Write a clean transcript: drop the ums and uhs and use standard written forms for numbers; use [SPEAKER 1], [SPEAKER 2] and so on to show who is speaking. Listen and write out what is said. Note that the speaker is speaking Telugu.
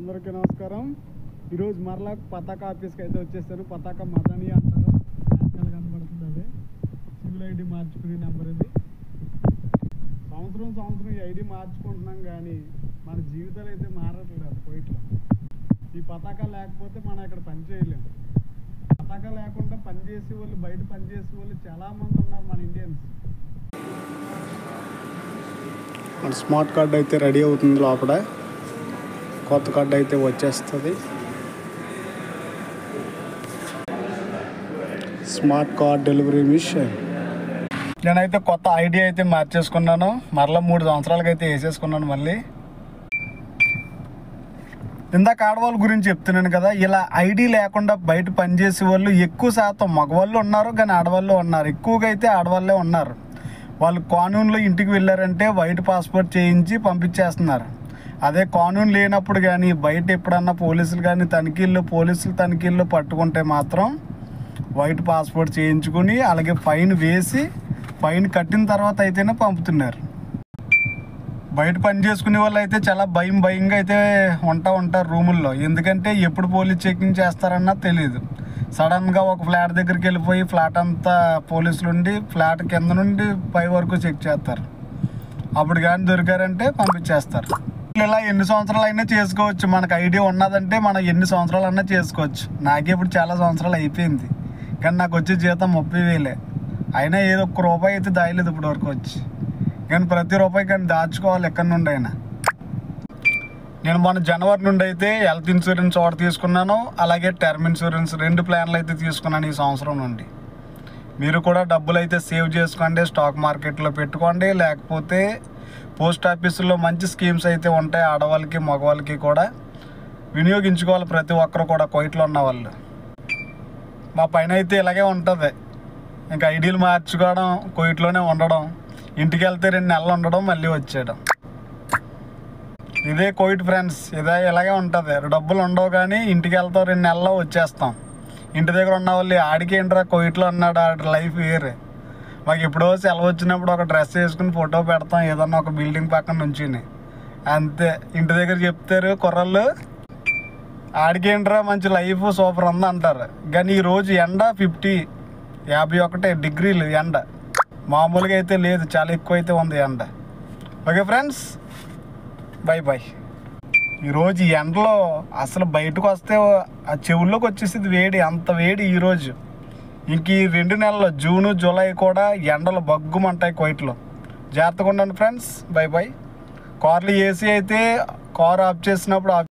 [SPEAKER 1] అందరికీ నమస్కారం. ఈరోజు మరలా పతాక ఆఫీస్కి అయితే వచ్చేసాను. పతాక మదని అంటారు, వెనకాల కనబడుతుంది. అదే సివిల్ ఐడి మార్చుకునే నెంబర్ ఇది. సంవత్సరం ఈ ఐడి మార్చుకుంటున్నాం, కానీ మన జీవితాలు అయితే మారట్లేదు కోయిట్లో. ఈ పతాక లేకపోతే మనం ఇక్కడ పని చేయలేము. పతాక లేకుండా పనిచేసే వాళ్ళు, బయట పనిచేసే వాళ్ళు చాలామంది ఉన్నారు మన ఇండియన్స్. మన స్మార్ట్ కార్డ్ అయితే రెడీ అవుతుంది, లోపల కొత్త కార్డు అయితే వచ్చేస్తుంది. Smart card delivery mission. నేనైతే కొత్త ఐడి అయితే మార్చేసుకున్నాను. మరలా 3 సంవత్సరాలకి అయితే వేసేసుకున్నాను. మళ్ళీ ఇందాక ఆడవాళ్ళ గురించి చెప్తున్నాను కదా, ఇలా ఐడి లేకుండా బయట పనిచేసే వాళ్ళు ఎక్కువ శాతం మగవాళ్ళు ఉన్నారు, కానీ ఆడవాళ్ళు ఉన్నారు. ఎక్కువగా అయితే ఆడవాళ్ళే ఉన్నారు. వాళ్ళు కానూన్లో ఇంటికి వెళ్ళారంటే వైట్ పాస్పోర్ట్ చేయించి పంపించేస్తున్నారు. అదే కానూన్ లేనప్పుడు కానీ బయట ఎప్పుడన్నా పోలీసులు తనిఖీల్లో పట్టుకుంటే మాత్రం వైట్ పాస్పోర్ట్ చేయించుకుని అలాగే ఫైన్ వేసి ఫైన్ కట్టిన తర్వాత అయితేనే పంపుతున్నారు. బయట పని చేసుకునే వాళ్ళు అయితే చాలా భయంగా అయితే ఉంటారు రూముల్లో. ఎందుకంటే ఎప్పుడు పోలీస్ చెకింగ్ చేస్తారన్నా తెలియదు. సడన్గా ఒక ఫ్లాట్ దగ్గరికి వెళ్ళిపోయి ఫ్లాట్ అంతా పోలీసులు ఉండి ఫ్లాట్ కింద నుండి పై వరకు చెక్ చేస్తారు. అప్పుడు కానీ దొరికారంటే పంపించేస్తారు. ఇలా ఎన్ని సంవత్సరాలు అయినా చేసుకోవచ్చు. మనకు ఐడియా ఉన్నదంటే మనం ఎన్ని సంవత్సరాలు అయినా చేసుకోవచ్చు. నాకే ఇప్పుడు చాలా సంవత్సరాలు అయిపోయింది, కానీ నాకు వచ్చే జీతం 30,000. అయినా ఏదో ₹1 అయితే దాయలేదు ఇప్పుడు వరకు వచ్చి. కానీ ప్రతి రూపాయి కానీ దాచుకోవాలి ఎక్కడి నుండి అయినా. నేను మొన్న జనవరి నుండి అయితే హెల్త్ ఇన్సూరెన్స్ ఒకటి తీసుకున్నాను, అలాగే టర్మ్ ఇన్సూరెన్స్ 2 ప్లాన్లు అయితే తీసుకున్నాను ఈ సంవత్సరం నుండి. మీరు కూడా డబ్బులు అయితే సేవ్ చేసుకోండి, స్టాక్ మార్కెట్లో పెట్టుకోండి, లేకపోతే పోస్ట్ ఆఫీసుల్లో మంచి స్కీమ్స్ అయితే ఉంటాయి. ఆడవాళ్ళకి మగవాళ్ళకి కూడా వినియోగించుకోవాలి ప్రతి ఒక్కరు కూడా, కోయిట్లో ఉన్న వాళ్ళు. మా పైన అయితే ఇలాగే ఉంటుంది. ఇంకా ఐడీలు మార్చుకోవడం, కోయిట్లోనే ఉండడం, ఇంటికి వెళ్తే 2 నెలలు ఉండడం, మళ్ళీ వచ్చేయడం. ఇదే కోయిట్ ఫ్రెండ్స్, ఇలాగే ఉంటుంది. డబ్బులు ఉండవు కానీ ఇంటికి వెళ్తాం, 2 నెలల్లో వచ్చేస్తాం. ఇంటి దగ్గర ఉన్న వాళ్ళు ఆడికి ఏంట్రా కోయిట్లో అన్నాడు, ఆడి లైఫ్ వేరే. మాకు ఎప్పుడో సెలవు వచ్చినప్పుడు ఒక డ్రెస్ వేసుకుని ఫోటో పెడతాం ఏదన్నా ఒక బిల్డింగ్ పక్కన నుంచుని, అంతే. ఇంటి దగ్గర చెప్తారు కుర్రళ్ళు, ఆడికేంట్రా మంచి లైఫ్ సూపర్ ఉంది అంటారు. కానీ ఈరోజు ఎండ 51 డిగ్రీలు ఎండ. మామూలుగా అయితే లేదు, చాలా ఎక్కువ అయితే ఉంది ఎండ. Okay friends, by. ఈరోజు ఎండలో అసలు బయటకు వస్తే ఆ చెవుల్లోకి వచ్చేసింది వేడి, అంత వేడి ఈరోజు. ఇంక ఈ 2 నెలలు జూను జూలై కూడా ఎండలు బగ్గుమంటాయి కోయిట్లో. జాగ్రత్తగా ఉండండి ఫ్రెండ్స్, బై. కార్లు ఏసీ అయితే కారు ఆఫ్ చేసినప్పుడు